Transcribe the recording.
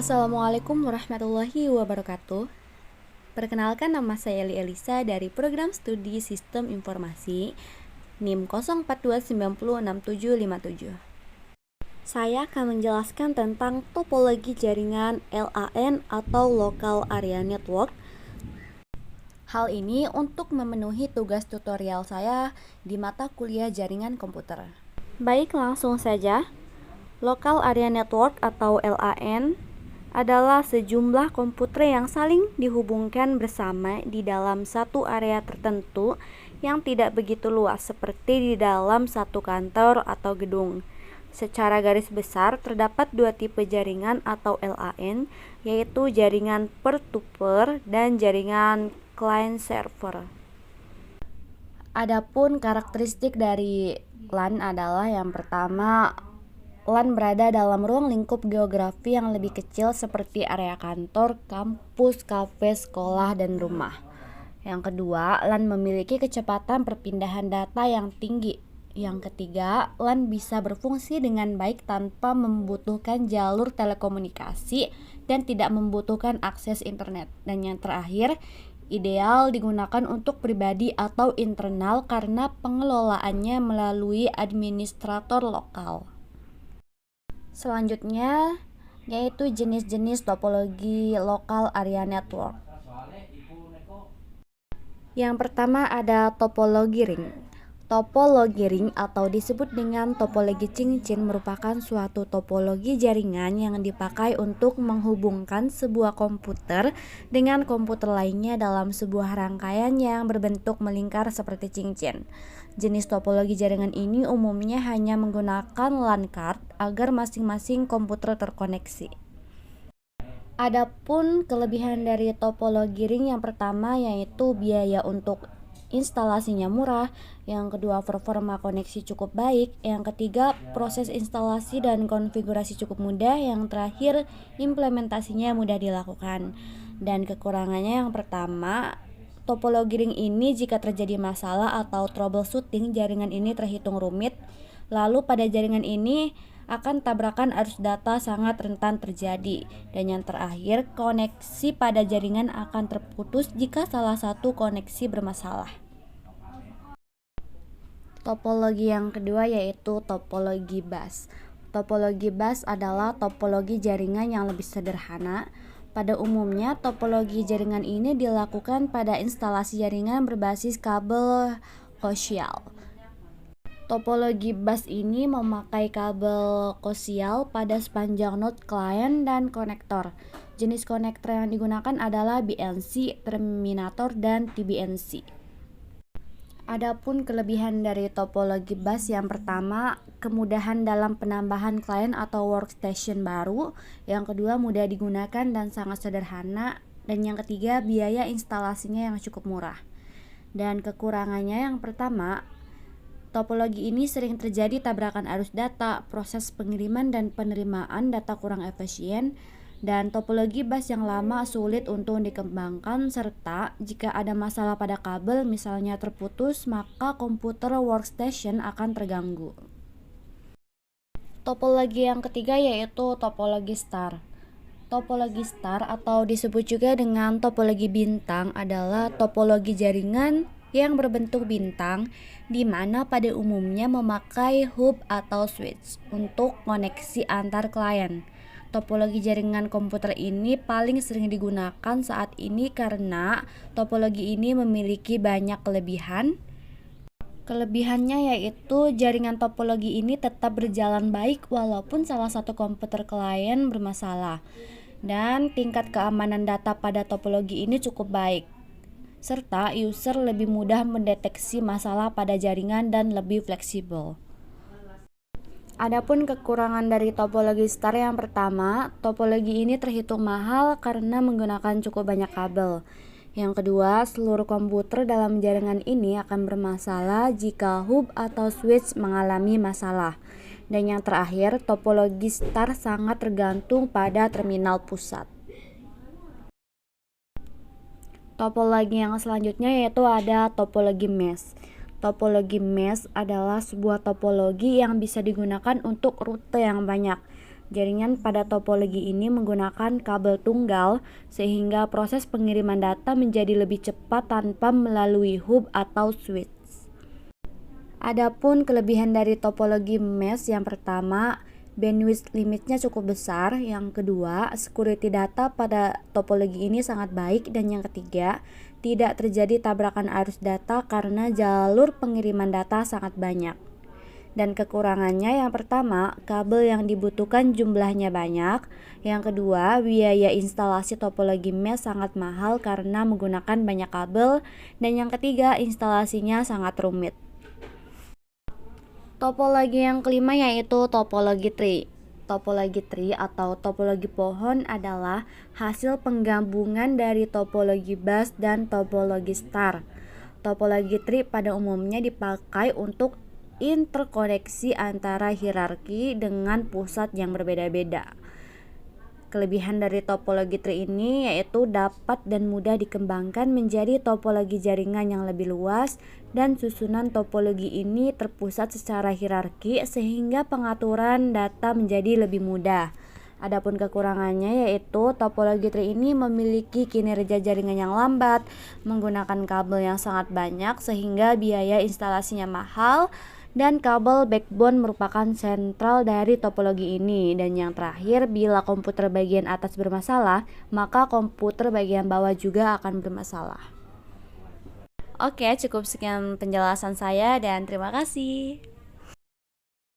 Assalamualaikum warahmatullahi wabarakatuh. Perkenalkan, nama saya Eli Elisa dari Program Studi Sistem Informasi NIM 0429066757. Saya akan menjelaskan tentang topologi jaringan LAN atau Local Area Network. Hal ini untuk memenuhi tugas tutorial saya di mata kuliah jaringan komputer. Baik, langsung saja. Local Area Network atau LAN adalah sejumlah komputer yang saling dihubungkan bersama di dalam satu area tertentu yang tidak begitu luas seperti di dalam satu kantor atau gedung. Secara garis besar terdapat dua tipe jaringan atau LAN, yaitu jaringan peer-to-peer dan jaringan client-server. Adapun karakteristik dari LAN adalah yang pertama, LAN berada dalam ruang lingkup geografi yang lebih kecil seperti area kantor, kampus, kafe, sekolah, dan rumah. Yang kedua, LAN memiliki kecepatan perpindahan data yang tinggi. Yang ketiga, LAN bisa berfungsi dengan baik tanpa membutuhkan jalur telekomunikasi dan tidak membutuhkan akses internet. Dan yang terakhir, ideal digunakan untuk pribadi atau internal karena pengelolaannya melalui administrator lokal. Selanjutnya yaitu jenis-jenis topologi Local Area Network. Yang pertama ada topologi ring. Topologi ring atau disebut dengan topologi cincin merupakan suatu topologi jaringan yang dipakai untuk menghubungkan sebuah komputer dengan komputer lainnya dalam sebuah rangkaian yang berbentuk melingkar seperti cincin. Jenis topologi jaringan ini umumnya hanya menggunakan LAN card agar masing-masing komputer terkoneksi. Adapun kelebihan dari topologi ring yang pertama yaitu biaya untuk instalasinya murah, yang kedua performa koneksi cukup baik, yang ketiga proses instalasi dan konfigurasi cukup mudah, yang terakhir implementasinya mudah dilakukan. Dan kekurangannya yang pertama, topologi ring ini jika terjadi masalah atau troubleshooting jaringan ini terhitung rumit. Lalu pada jaringan ini akan tabrakan arus data sangat rentan terjadi. Dan yang terakhir, koneksi pada jaringan akan terputus jika salah satu koneksi bermasalah. Topologi yang kedua yaitu topologi bus. Topologi bus adalah topologi jaringan yang lebih sederhana. Pada umumnya, topologi jaringan ini dilakukan pada instalasi jaringan berbasis kabel koaksial. Topologi bus ini memakai kabel koaksial pada sepanjang node klien dan konektor. Jenis konektor yang digunakan adalah BNC, terminator, dan TBNC. Adapun kelebihan dari topologi bus yang pertama, kemudahan dalam penambahan klien atau workstation baru. Yang kedua, mudah digunakan dan sangat sederhana. Dan yang ketiga, biaya instalasinya yang cukup murah. Dan kekurangannya yang pertama, topologi ini sering terjadi tabrakan arus data, proses pengiriman dan penerimaan data kurang efisien, dan topologi bus yang lama sulit untuk dikembangkan, serta jika ada masalah pada kabel misalnya terputus, maka komputer workstation akan terganggu. Topologi yang ketiga yaitu topologi star. Topologi star atau disebut juga dengan topologi bintang adalah topologi jaringan yang berbentuk bintang, di mana pada umumnya memakai hub atau switch untuk koneksi antar klien. Topologi jaringan komputer ini paling sering digunakan saat ini karena topologi ini memiliki banyak kelebihan. Kelebihannya yaitu jaringan topologi ini tetap berjalan baik walaupun salah satu komputer klien bermasalah. Dan tingkat keamanan data pada topologi ini cukup baik, serta user lebih mudah mendeteksi masalah pada jaringan dan lebih fleksibel. Adapun kekurangan dari topologi star yang pertama, topologi ini terhitung mahal karena menggunakan cukup banyak kabel. Yang kedua, seluruh komputer dalam jaringan ini akan bermasalah jika hub atau switch mengalami masalah. Dan yang terakhir, topologi star sangat tergantung pada terminal pusat. Topologi yang selanjutnya yaitu ada topologi mesh. Topologi mesh adalah sebuah topologi yang bisa digunakan untuk rute yang banyak. Jaringan pada topologi ini menggunakan kabel tunggal sehingga proses pengiriman data menjadi lebih cepat tanpa melalui hub atau switch. Adapun kelebihan dari topologi mesh, yang pertama, bandwidth limitnya cukup besar. Yang kedua, security data pada topologi ini sangat baik. Dan yang ketiga, tidak terjadi tabrakan arus data karena jalur pengiriman data sangat banyak. Dan kekurangannya, yang pertama, kabel yang dibutuhkan jumlahnya banyak. Yang kedua, biaya instalasi topologi mesh sangat mahal karena menggunakan banyak kabel. Dan yang ketiga, instalasinya sangat rumit. Topologi yang kelima yaitu topologi tree. Topologi tree atau topologi pohon adalah hasil penggabungan dari topologi bus dan topologi star. Topologi tree pada umumnya dipakai untuk interkoneksi antara hierarki dengan pusat yang berbeda-beda. Kelebihan dari topologi tree ini yaitu dapat dan mudah dikembangkan menjadi topologi jaringan yang lebih luas, dan susunan topologi ini terpusat secara hierarki sehingga pengaturan data menjadi lebih mudah. Adapun kekurangannya yaitu topologi tree ini memiliki kinerja jaringan yang lambat, menggunakan kabel yang sangat banyak sehingga biaya instalasinya mahal, dan kabel backbone merupakan sentral dari topologi ini. Dan yang terakhir, bila komputer bagian atas bermasalah, maka komputer bagian bawah juga akan bermasalah. Oke, cukup sekian penjelasan saya dan terima kasih.